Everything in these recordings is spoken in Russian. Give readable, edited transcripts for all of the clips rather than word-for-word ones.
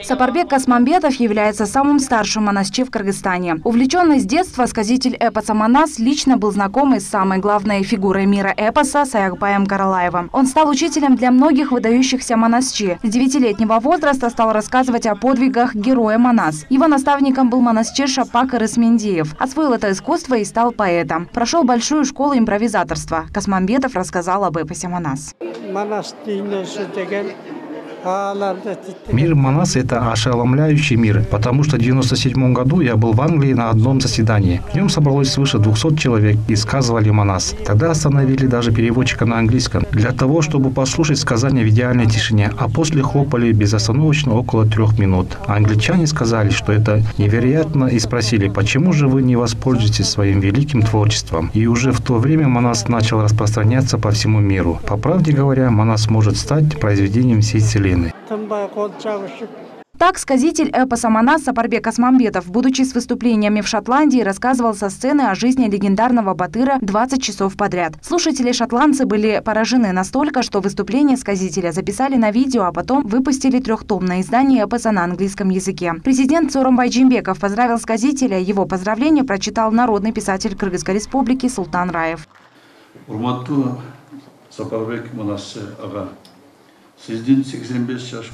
Сапарбек Касмамбетов является самым старшим монасчи в Кыргызстане. Увлеченный с детства сказитель эпоса Манас лично был знаком с самой главной фигурой мира эпоса Саякбаем Каралаевым. Он стал учителем для многих выдающихся монасчи. С 9-летнего возраста стал рассказывать о подвигах героя Манас. Его наставником был монасчи Шапак Рысмендиев. Освоил это искусство и стал поэтом. Прошел большую школу импровизаторства. Касмамбетов рассказал об эпосе Манас. Мир Манас – это ошеломляющий мир, потому что в 1997 году я был в Англии на одном заседании. В нем собралось свыше 200 человек и сказывали Манас. Тогда остановили даже переводчика на английском для того, чтобы послушать сказания в идеальной тишине, а после хлопали безостановочно около 3 минут. А англичане сказали, что это невероятно, и спросили, почему же вы не воспользуетесь своим великим творчеством. И уже в то время Манас начал распространяться по всему миру. По правде говоря, Манас может стать произведением всей вселенной. Так сказитель эпоса Манас Сапарбек Касмамбетов, будучи с выступлениями в Шотландии, рассказывал со сцены о жизни легендарного батыра 20 часов подряд. Слушатели-шотландцы были поражены настолько, что выступление сказителя записали на видео, а потом выпустили 3-томное издание эпоса на английском языке. Президент Сооронбай Жээнбеков поздравил сказителя. Его поздравление прочитал народный писатель Кыргызской республики Султан Раев.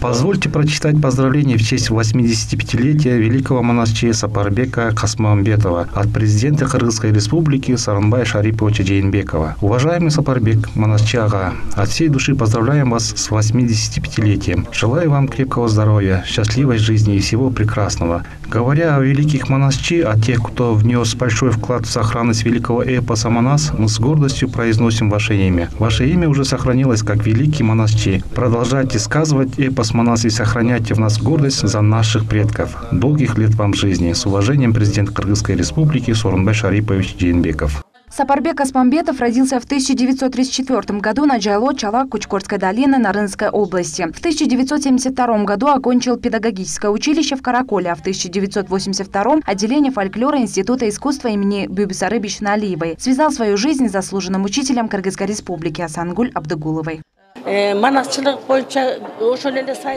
Позвольте прочитать поздравления в честь 85-летия великого монасчи Сапарбека Касмамбетова от президента Кыргызской республики Сооронбая Шариповича Жээнбекова. Уважаемый Сапарбек монасчи ага, от всей души поздравляем вас с 85-летием. Желаю вам крепкого здоровья, счастливой жизни и всего прекрасного. Говоря о великих монасчи, о тех, кто внес большой вклад в сохранность великого эпоса Манас, мы с гордостью произносим ваше имя. Ваше имя уже сохранилось как великий монасчи. Продолжайте сказывать эпос Манас и сохраняйте в нас гордость за наших предков. Долгих лет вам жизни. С уважением, президент Кыргызской республики Сооронбай Шарипович Жээнбеков. Сапарбек Касмамбетов родился в 1934 году на Джайло, Чалак, Кучкорской долины, Нарынской области. В 1972 году окончил педагогическое училище в Караколе, а в 1982 отделение фольклора Института искусства имени Бюбисары Бишналиевой. Связал свою жизнь с заслуженным учителем Кыргызской республики Асангуль Абдыгуловой.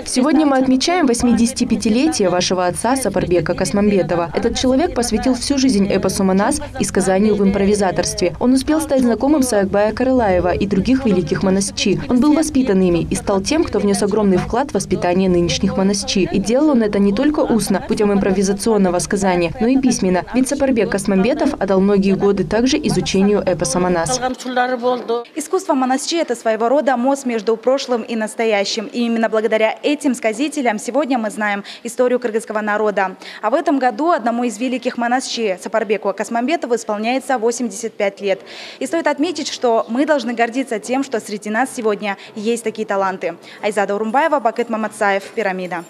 Сегодня мы отмечаем 85-летие вашего отца Сапарбека Касмамбетова. Этот человек посвятил всю жизнь эпосу Манас и сказанию в импровизаторстве. Он успел стать знакомым Саякбая Каралаева и других великих монасчи. Он был воспитан ими и стал тем, кто внес огромный вклад в воспитание нынешних монасчи. И делал он это не только устно, путем импровизационного сказания, но и письменно. Ведь Сапарбек Касмамбетов отдал многие годы также изучению эпоса Манас. Искусство монасчи – это своего рода мост между прошлым и настоящим. И именно благодаря этим сказителям сегодня мы знаем историю кыргызского народа. А в этом году одному из великих монасчи Сапарбеку Касмамбетову исполняется 85 лет. И стоит отметить, что мы должны гордиться тем, что среди нас сегодня есть такие таланты. Айзада Урумбаева, Бакыт Маматсаев, Пирамида.